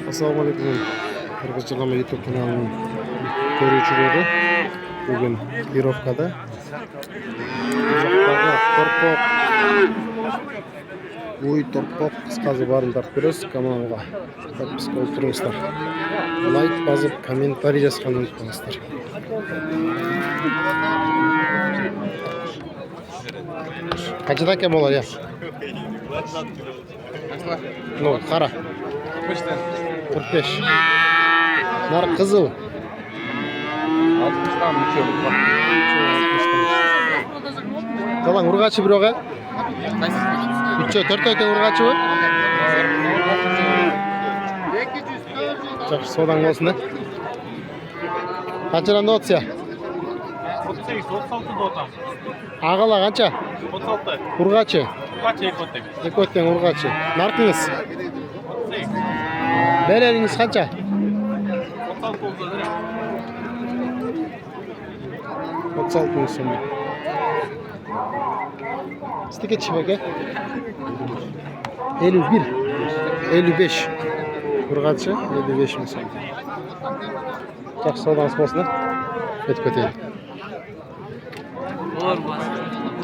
Assalamualaikum. Kırgızcılama YouTube kanalının görücüleri bugün Kirovka'da torpok uy torpok kıskazı barın tartırız kanalga подписка olturыңыздар, лайк басып комментарий жазганды унутпаңыздар. Kaçta kem olur ya? No, kara. 45. Nar kızıl. 60'dan bitiyor. Kalan urgaçı bir oğa? 3-4 ayten urgaçı mı? Çok soğudan olsun da. Kaçıran da otuz ya? 38, 36 da otam. Ağala kança? 36. Urgaçı? Kaç ekotek? Ekotten urgaçı. Narkınız? Bereriniz kança? 36 oldu da. 36 bin sonu. Stike çibeke? 51. 55. Urgaçı 55 bin sonu. Çok soğudan olsun da. Et köteydi.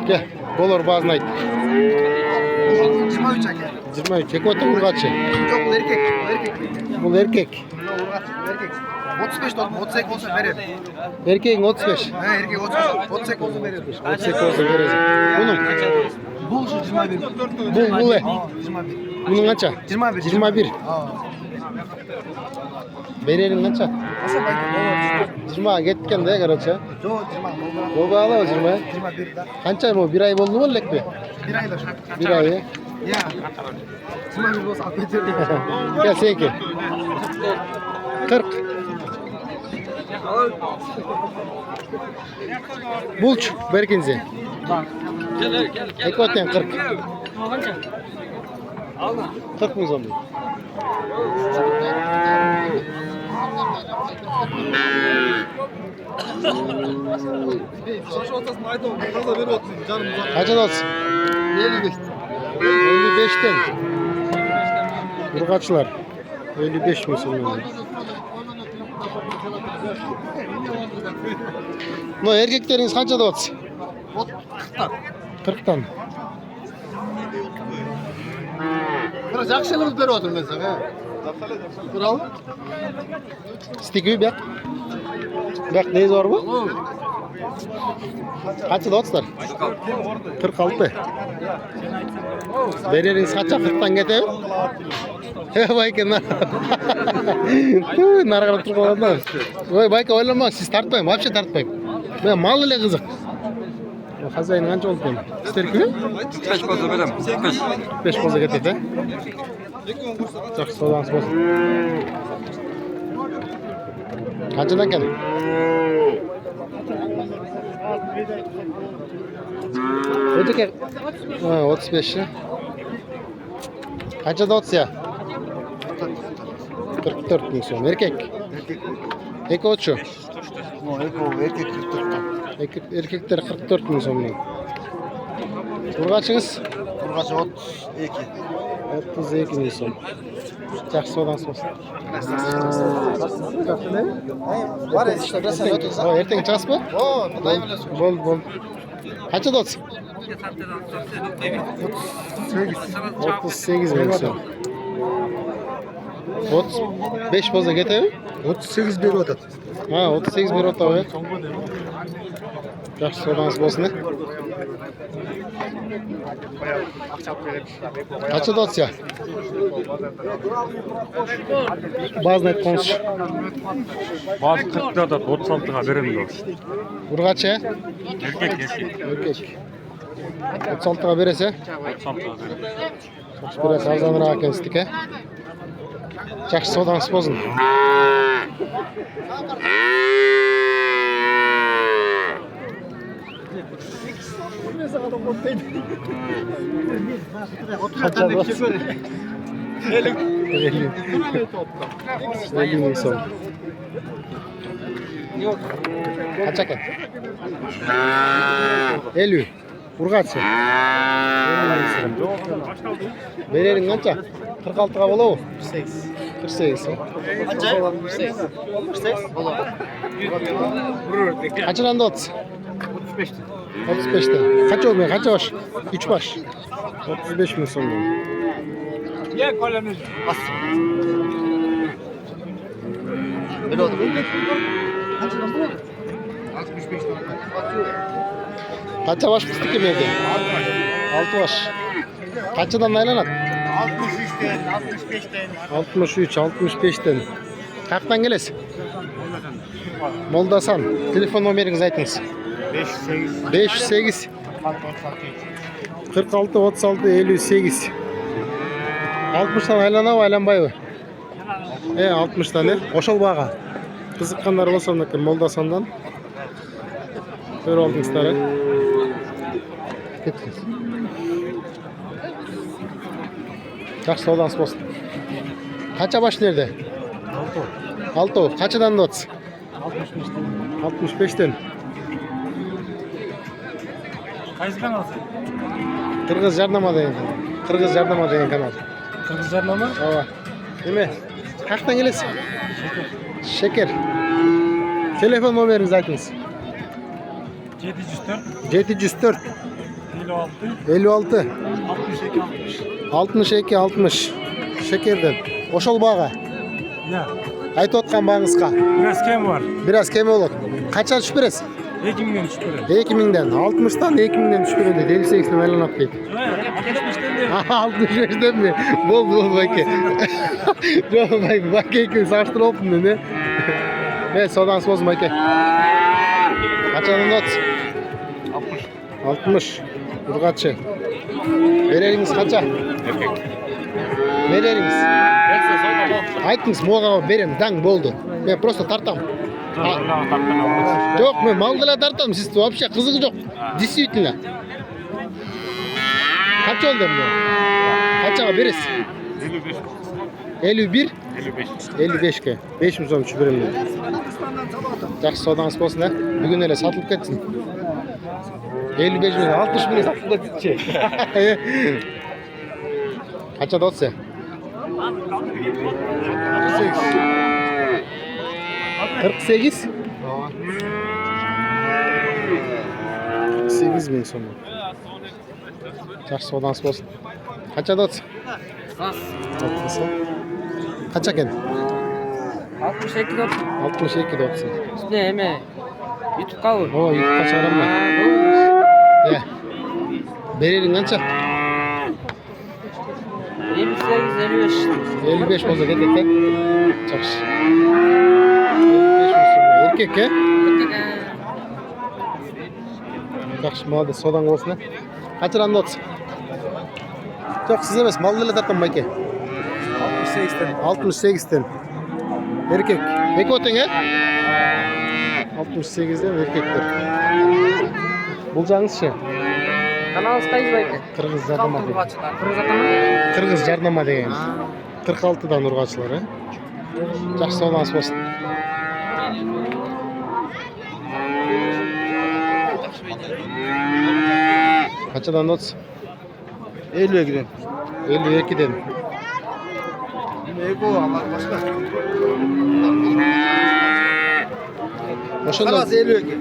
Gel, bolor bazına ait. 23 aka. 23. Ekotten urgaçı. Yok bu erkek. Bu erkek. Erkek. 35 dolar, 38 olsa verir. Erkeğin 35. Ha erkek 38 olsa verir. 38 olsa verecek. Bunun? Bu şu 21. Bu ne? 21. Bunun kaça? 21. 21. Verelim kaça? Nasıl belki 20 gitken de kaça? Yok 20. Baba ala 20. 21 da. Kança mı? Bir ay oldu mu lek mi? Bir ayda. Bir ay. Ya. 21 olsa affederim. Gel senki. 40. Bulç Berkinzi. Ekoten 40. 40 mı zombi? Şaşı ortasını ayda fazla verir olsun canım uzak. Kaça olsun? 55. 55'ten. Burgaçlar. 55 mi sonunda? No erkekleriniz kaça da olsun? 40'tan. Biraz yakışıklı bir otur mesela. Bravo. Stikiyi bak. Bak neyi zor bu? Kaça da olsun? 46. Vereriniz kaça 40'tan getir? Bayka nar. Nargara turp olanlar. Oy bayka oylama siz tartmayın. Вообще tartmayın. Ben mal ile kızık. Hazayın kança oldu benim? İster kimi? 45 kozu verem. 5 koza getir de. Çok soğudan olsun. Kaçından geldin? Öteki 35 ya. Kaçta da 30 ya? 44 bin son. Erkek. Eko uçu. Erkek 44. Erkekler 44 bin son. Burgaçınız? Burası 32. 32 bin son. Жақсы одан сосын. Var ya işte biraz sen otursan. Ертең час па? Oo, dayım öyle söylüyor. Болды. Қаншада отыз? 38 bin son. 35 болса кетеді? 38 беріп отыр. Ha, 38 bir ota ya. Жақсы соданыз болсын. Қаншада отыз ya? Bazını et konuş. Bazı 40'da da 36'ga verelim de. Urgaç ya? Erkek. Erkek. 36'ga berese? 36'ga verelim. Çok biraz arzanıрақ ekan stike. Жақсы соданыз болсын. Kaça olsun? 50 bin son. Kaça eken? 50. Urgaçı. Verelim kança? 46'ga bolabı? 48. 48. Qancha? 48. 48. Bo'ladi. Kaçıran da 30? 35 ta. 35'te. Kaç olmuyor? Kaç baş? 3 baş. 35 bin sonunda. Ya kolemiz. As. Böyle oldu. Qanchadan bo'ladi? 65 ta. Kaça baş fıstık kim evde? 6 baş. Kaçıdan aylanat? 63'ten, 65'ten. 63, 65'ten. Kaktan gelesi? Moldasan. Telefon numarınızı aytınız. 58. 508 46 36 58. 60'tan aylana mı aylanbay mı? 60 tane. Oşal bağa. Kızıkkanlar olsa da Moldasan'dan. Böyle oldunuzları. Kettiniz. Yaxşı oldunuz olsun. Kaça baş nerede? 6. Kaçıdan da 30? 65'ten. Qaysi kanalsın? Kırgız Jarnama degan kanal. Kırgız Jarnama degan kanal. Kırgızlarla mı? Ova. Nima? Qayerdan kelesiz? Şeker. Telefon numarınızı aytınız. 704 704 56 56 62 60. 62 60. Şekerden. Oşol bağa. Ya. Aytып atқан bağınızға. Biraz kem var. Biraz keme olur. Kaça düşüp beresiz? 2000'den şükür. 2000'den. 60'tan 2000'den düşüp beredi. Deli seksin aylanap deydi. 65'ten de. 65'den mi? Bol baki. Yok baki ikimiz saçtır olsun dedi. Evet sodan soz baki. Kaçanın not? 60. Urgaçı. Vereriniz kaça? Vereriniz. Aytыңыз moğa berem daң boldu. Ben просто tartam. Yok ben malgıla tartam. Siz вообще kızık yok. Действительно. Kaç oldu bu? Kaçağa beresiz? 51. 55 ke. 5 mi so'm tushib beraman. Yaxshi savdoңiz bo'lsin ha. Bugun ele satılıp ketsin. 55 bin, 60 bin satılıp ketdi. Kaça da olsa? 48. 48 bin so'm. Yaxshi savdoңiz bo'lsin. Kaça da olsa? Kaç eken? 62 dot. 62 de olsun. Üstüne eme. YouTube'ga vur. O YouTube'ga çağıram ben. Ya. Bererin kança? 28 55. 55 olsa getek he. Çakış. 55 olsun. Erkek he? Yaxşı молодец. Sodan olsun ha. Kaçıran da olsun. Çok siz emas. Mallı tarttan bayke. 68'ten. 68'ten. Erkek. Eki oten he? 68'den erkekler. Bulacağınız şey. Kanal Space Bike. Kırgız Jarnama degan. Kırgız atama. Kırgız Jarnama degan. 46'dan urgaçılar he. Жақсы savdoңiz bo'lsin. Kaçadan not? 52'den. 52'den. Ne bu Allah başka? Oşonda Karas 52.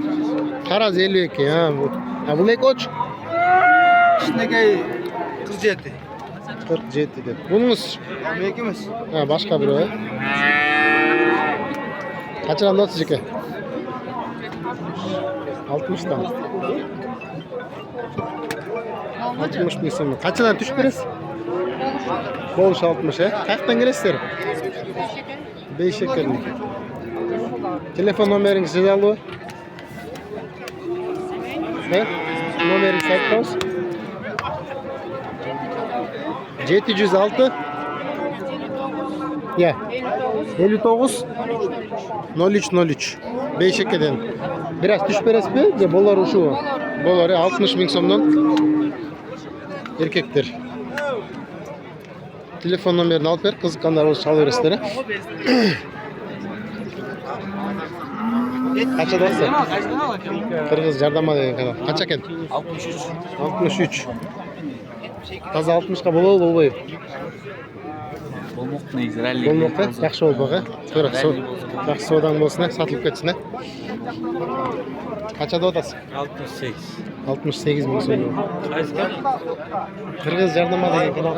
Karaz 52 ha bu. Ha bu ne koç? İçindeki 47. 47'den. Bununuz Yemek yemez. ha başka biri o. Kaçadan not sizce? 60'dan. 60 bin so'm. Kaçadan tushib berasiz? Boluş 60 he. Qayerdan kelasizlar? Beyşekerlik. Telefon nomeringizni yazalım. He? Nomeringizni aytsangiz. 706 ya 59 03 Beyşekerden. Biraz tushib berasizmi? Ya bolar uşu. Bolar 60 bin so'mdan. Erkekler. Telefon numarini alıp ver, kızıkkanlar olsa çalıverasizlar. Kaça da olsa? Kırgız Jarnama degan kanal. Kaça eken? 63. 63. Taza 60'ga bolalı bolбой. болмок негизи ралли. Болмокта жакшы болбок, э? Туура, жакшы соодаң болсун, сатылып кетсин, э? Канчада атасың? 68. 68 миң сом. Кайсы кел? Кыргыз жарнама деген канал.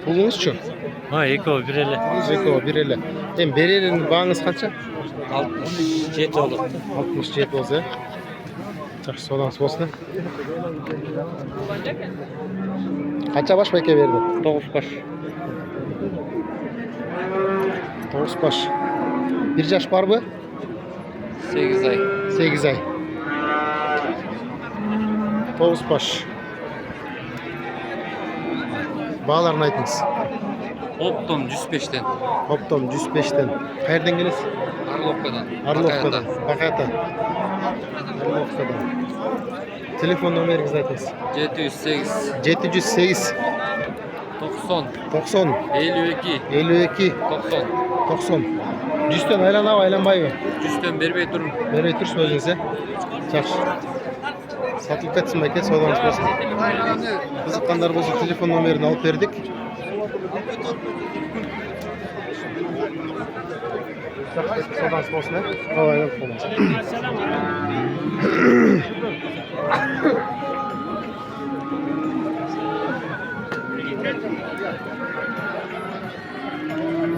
Пулуңузчу? Экөө бир эле. Экөө бир эле. Эми берерин бааңыз канча? 67 болот. 67 болсо, э? Жакшы соодаңыз болсун, э? Канча баш байке берди? 9 баш. 9 баш. 1 жаш барбы? 8 ай. 8 ай. 9 баш. Бааларын айтыңыз. Оптом 105тен. Оптом 105тен. Каерден келесиз? Орловкадан. Орловкадан. Бакаята. Орловкадан. Телефон номериңизди айтыңыз. 708 708 90 90 52 52 90. 90. 100төн айланабы, айланбайбы? 100тен бербей турун. Бербей турсуң өзүңүз, э? Жакшы. Сатылып кетсин байке, соодаңыз болсун. Кызыккандар болсо телефон номерин алып бердик. Соодаңыз болсун, э? Айланып болмосун.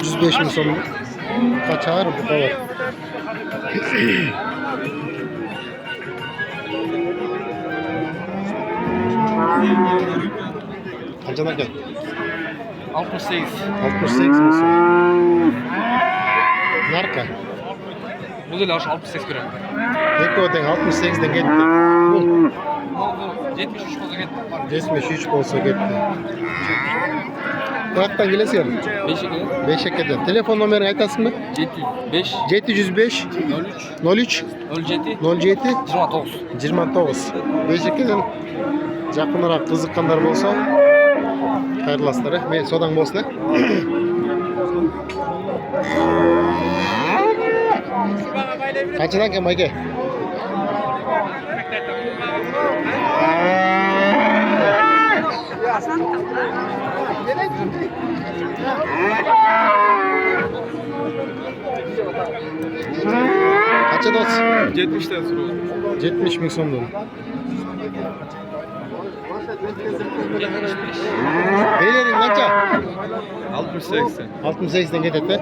$105 миң сом. Качар bu kadar. Kaçana gel? 68. 68 mı son? Narka. Бул эле аш 68 берем. Eko'dan 68'den gitti. 73 болсо кетти. 73 olsa gitti. Kaçtan gelesiyor? 5 ekeden. Telefon numaranı aytasın mı? 705 705 03 07 07 29. 29. 5 ekeden жақынырақ қызыққандар болса, қайырластар, мен содан болсын, ә? Қаншадан кем, Майке? Қанша дос? 70'ten sonra. 70 миң сомдон. Beylерің қанша? 60-80. 68'den кетеді,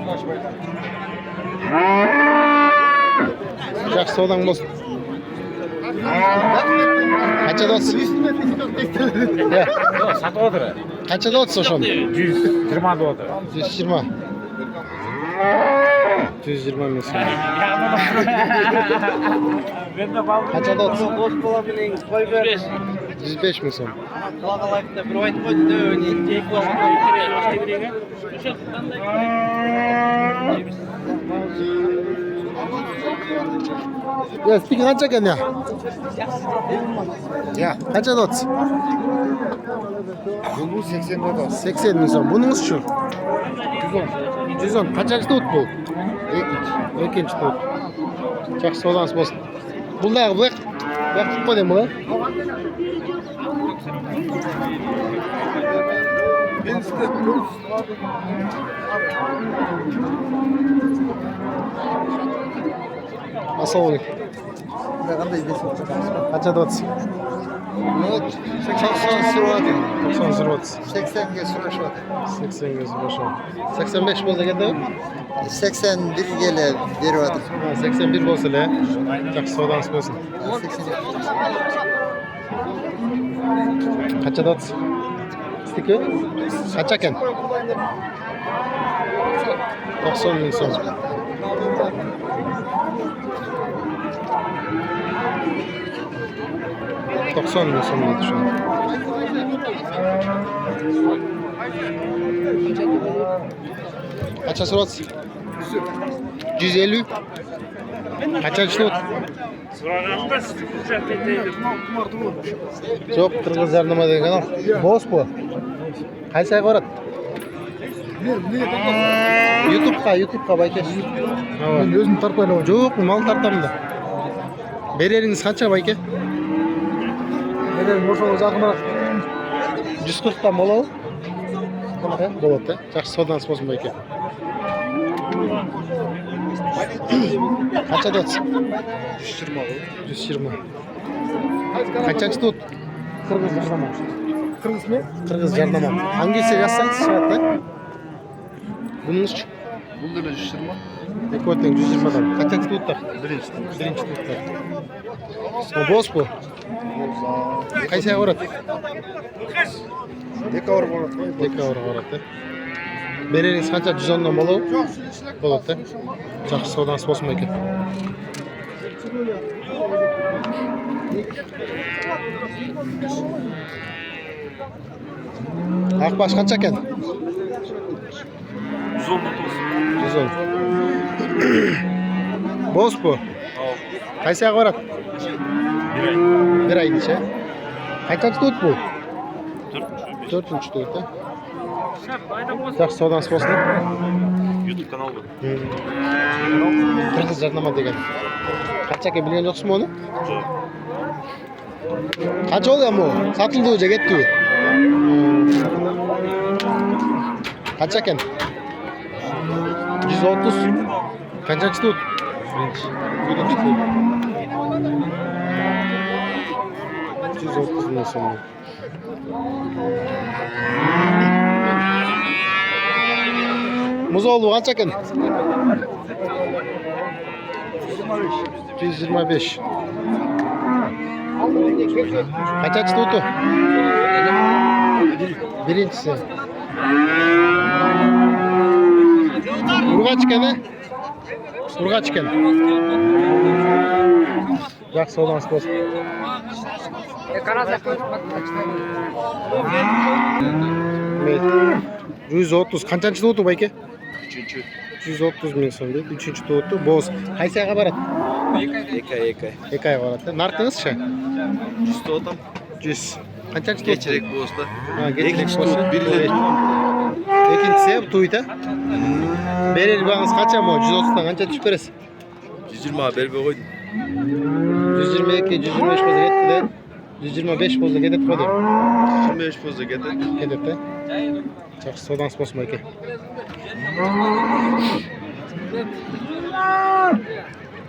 жақсы содан болсын. Қанша дос? Сатып отыр. Қанша дос ошоны? 120 деп отыр. 120. 120 миң сом. Қанша дос? 105 миң сом. Қалағалайықта бір айтып қойды да өне екі Ya spiki kaç eken ya? Ya kaç adet? Bu 80 lira. 80 ming so'm. Buningizchi? 110. 110. Qanchaki tut bu? Ikkinchi tut. Yaxshi savdosi bo'lsin. Bular bu qilib qo'yding bular? Assalomu alaykum. Qanday besim? Qancha deyapsiz? 80 so'radi. 90 so'rayapsiz. 80 ga so'rashyapti. 80 ga so'rashyapti. 85 bo'lsa ketadi? 81 ga beryapti. 81 bo'lsa-la, yaxshi savdosi bo'lsin. 82. Qancha deyapsiz? Stiki? Qancha ekan? 90 ming so'm. Doksan ming so'm dedi şu an. Kaça so'rayapsiz? 150. Qanchaki tut? So'raganimda sizni hujjat etaylik. Yo'q, Qirg'iz jarnoma degan kanal. Bo'z bu. Qaysi sayga boradi? YouTube'ga bayke. Men o'zim tartmayman. Yo'q, mal tartamda. Bereringiz qancha bayke? Bererim o'sha yaqinroq 140 dan bo'ladi. Болады. Жақсы сауданыз болсын байке. Қаншада отырсың? 120. Қаншаншы тут? Қырғыз жарнама. Қырғыз не? Қырғыз жарнама. Hangisi yazsanız шығады, да? Бұныңызшы? Бұл да 120. Екі өтен 120-дан. Қаншаншы туттар? Бірінші туттар. Бос бұл? Қайсыға барады? Екі ауыр болады ғой. Екі ауырға барады. Береріңіз қанша 110-дан болу? Болады. Жақсы сауданыз болсын байке. Ақбаш қанша екен? 110. Бос бұл? Қайсыға барады? Bir ay десе. Қаншаншы туыт бұл? Төртінші туыт, да? Жақсы сауданыз болсын. YouTube канал бар. Қырғыз жарнама деген. Қанша екен білген жоқсың ба оны? Жоқ. Қанша ол ем ол? Сатылды уже кетті. Қанша екен? 130. Қаншаншы туыт? Бірінші туыт. 130 мың сом. Мұзолу қанша екен? 125. Қаншаншы туыты? Біріншісі. Ұрғач екен, ә? Ұрғач екен. Жақсы сауданыз болсын. Kanal yapıyoruz bak. 130. Қаншаншы туыты байке? Үшінші. 130 мың сом дейді. Үшінші туыты. Бос. Қайсыға барады? Екі айға барады. Нартыңызшы? 100 отам. 100. Қаншаншы туыты? Geçerek bu usta. Екінші туыт, бірілер. Екіншісі туыты. Берер бағыңыз қанша ма? 130-тан қанша түсіп бересіз? 120 berbe koydum. 122, 125 болса кетті де. 125 болса кетеді қой деймін. 25 fazla getir. Кетеді де. Жақсы сауданыз болсын байке.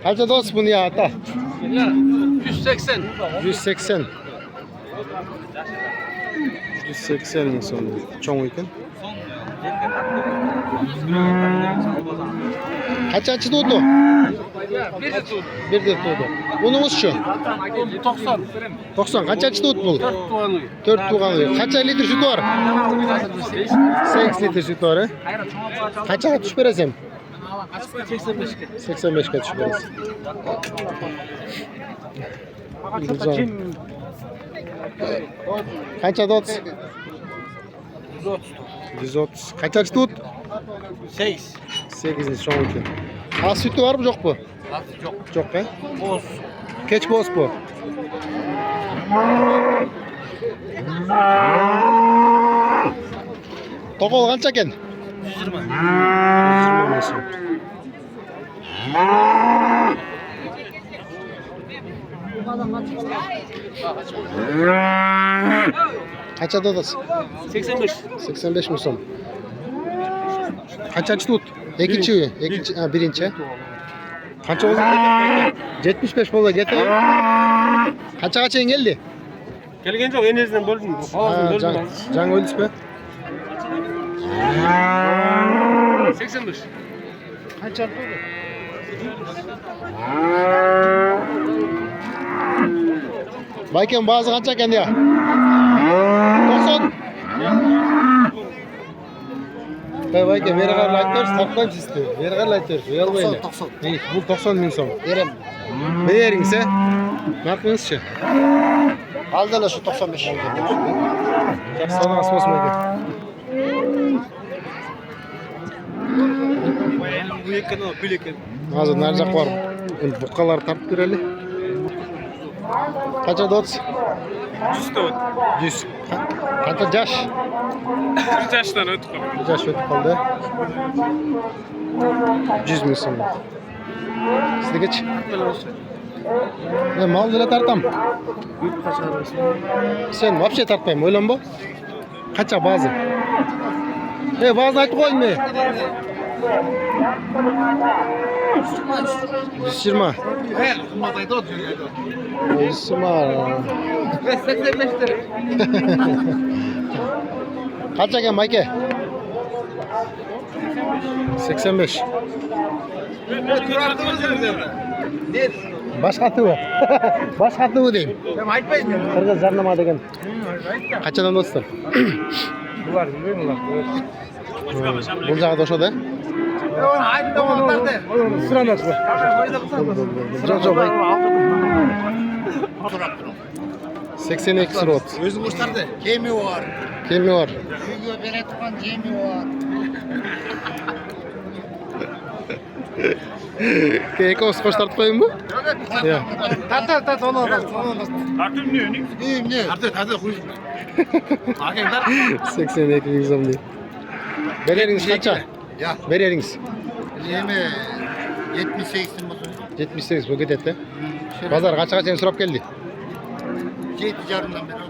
Қанша дос бұны я ата? 180. 180. 180 мың сом. Чоң екен. Қаншаншы туды? Бірде туды. Бұныңызшы? 90. 90. Қаншаншы туды бұл? 4 туған үй. Қанша литр sütü var? 8 литр sütü var. Қаншаға түш бересем? 85-ке түш бересем. Қанша дот? 130. Қаншаншы туды? 8. 8-інші шоң екен. Ас sütü var mı, жоқ bu? Жоқ. Жоқ, he? Боз. Keç boz bu. Тоқол қанша екен? 120. 120 мың сом. Қанша додасыз? 85. 85 мың сом. Қаншаншы тут? Екінші үй? Бірінші. Қанша болды? 75 болды кетті. Қаншаға чейін келді? Келген жоқ, енесінен бөлдім. Жаңа өлдіс бе? 85. Қанша болды? Байкен bazı қанша екен ya? 90. Байкен бері қарай айтып тартпаймын сізді. Бері қарай айтып ұялмайды. 90. Бұл 90 мың сом. Берем. Береріңіз, ә? Нарқыңызшы? Алдала şu 95. Жақсы сауданыз болсын байке. Bu ekranı bileken. Азыр нар жақ бар. Бұққалар тартып берелі. Қанша додсыз? 100. Қанша жаш? 1 жаштан өтіп қалды. 1 жаш өтіп қалды. 100 мың сом. Сіздіге чі? Мен малды да тартам. Сен вообще тартпайм, ойланба. Қанша базы? Bazı aytib qo'yma. 120. 120. Kaç ekan Mayke? 85. Başka bu. Başka bu deyim. Kırgız jarnama degan. Kaçadan dostlar? Bular bilmiyorum lan. Bu jagda oşada. Sıranas bu. Жоқ, бай. 82 сырот. Өзің қоштарды. Кеме бар. Кеми бар. Үйге бере тұрған жеме бар. Экос коштартып коеюн бу? Иә. Тарт, оны алып. Artık ne yönük? Не? Тарт, қой. Агендар. 82 миң сом дейт. Береріңіз қанша? Я. Береріңіз. Жеме 78 болсын. 78 бұл кетеді. Базар қаншаға сен сұрап келді? 7,5-дан бері.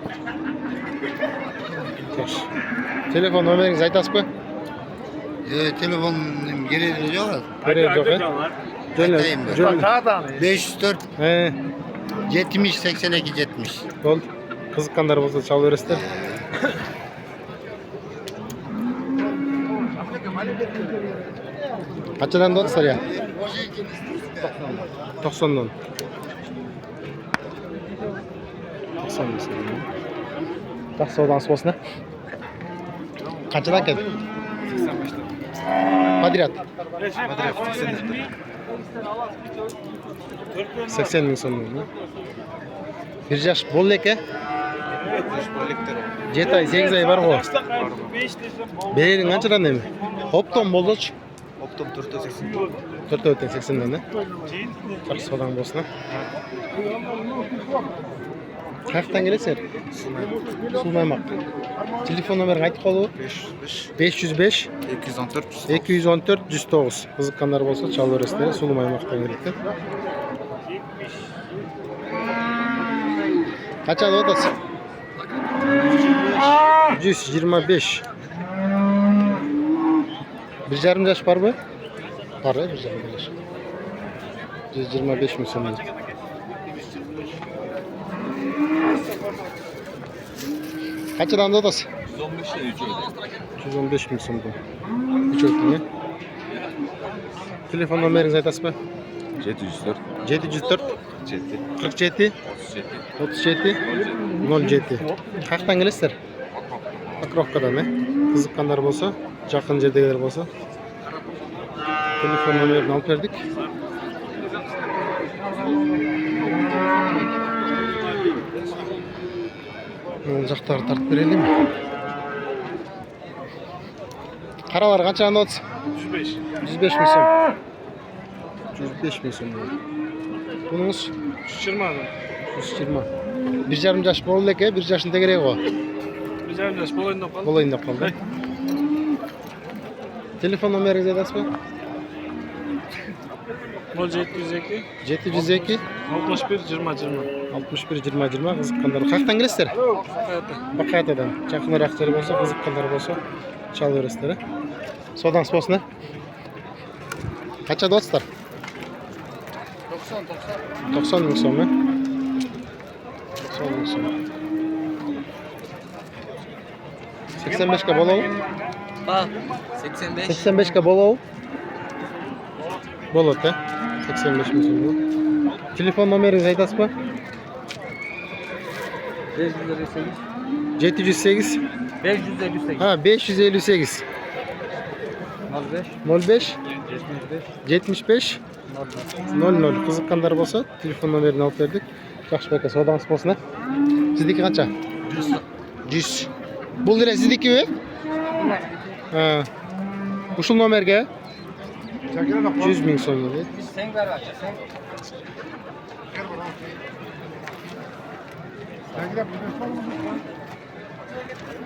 Жақсы. Телефон номеріңізді айтасыз ба? Telefonum gereği yok. Керегі жоқ, е? Айтайын ба? Жөн. 504 He, 70 82 70. болды. Қызыққандар болса чалып бересіздер. Қаншадан додсыздар, я? 90'dan. 90 mesela. Жақсы одансы болсын, ә? Қаншадан келді? 85'ten. Подряд. 80 миң сом. Bir yaş bol leke. 7 ay 8 ay var o. Bererin kançadan demi? Optom boldoç. Optom 480. 4.80'den ne? Жақсы содан болсын, ә? Қаяқтан келесіңдер? Сулмаймақ. Телефон номерін айтып қалу? 505 214 109. Қызыққандар болса чалып бересіздер. Сулмаймақтан келеді. Қаншада отасың? 125. 1,5 yaş var mı? Var ya 1,5 yaş. 125 mi sonunda? Kaçadan da odası? 115 mi sonunda? Hiç öyle mi? Telefon numarınızı aytasız mı? 704 704 7 47 37 07. Қаяқтан келесіздер? Покровкадан, ә? Қызыққандар болса, жақын жердегілер болса. Telefon numarını alıp verdik. Жақтары тартып берелі ме? Қаралар қаншағында отыз? 105. 105 мың сом. 105 мың сом. Бұныңыз? 120. 120. 1,5 yaş болу еке, 1 yaşında керек ғой. 1,5 yaş bolayında kaldı. Болайында қалды. Telefon numarınızı aytasыз ба? 0702 702 61 20 20. 61 20 20 қызыққандар. Қаяқтан келесіздер? Бақаятадан. Жақынырақ жер болса, қызыққандар болса, чалып бересіздер, ә? Содан болсын, ә? Қаншада отсыздар? 90 мың сом, ә? 90 мың сом. 85'ke болау? Bak 85. 85'ke bolou. Болады, ә? 85 мың сом. Telefon numarınızı aytasыз ба? 708 558. Ha 558 05. 05 75 00. Қызыққандар болса, телефон номерін алып бердік. Жақсы бәке, соданыз болсын, ә? Сіздікі қанша? 100. Бұл дере сіздікі бе? Ушул номерге 100 мың сом дейді. Sen ver aç. Sen.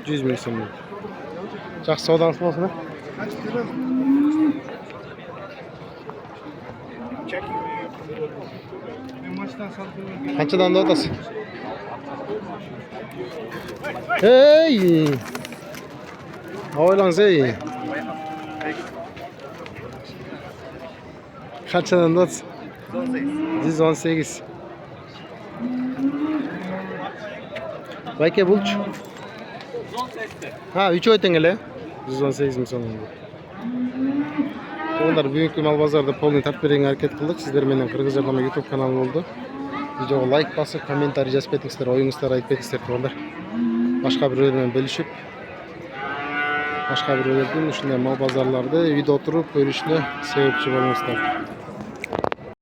100 мың сом дейді. Жақсы соданыз болсын, ә? Қаншадан да отасың? Ей! Ойлаңыз, ей! Kaçadan da 118. Bayke bulç. Ha 3 oy tengele. 118 mi sonunda? Onlar büyük mal pazarda polni tartib hareket kıldık. Sizler menden Kırgız Jarlama YouTube kanalı oldu. Videoga like basıp, kommentariy жазып кетиңиздер, оюңуздар айтып кетиңиздер тугандар. Башка бирөөлөр менен бөлүшүп, башка бирөөлөрдүн ушундай мал базарларды үйдө отуруп көрүшүнө себепчи болуңуздар.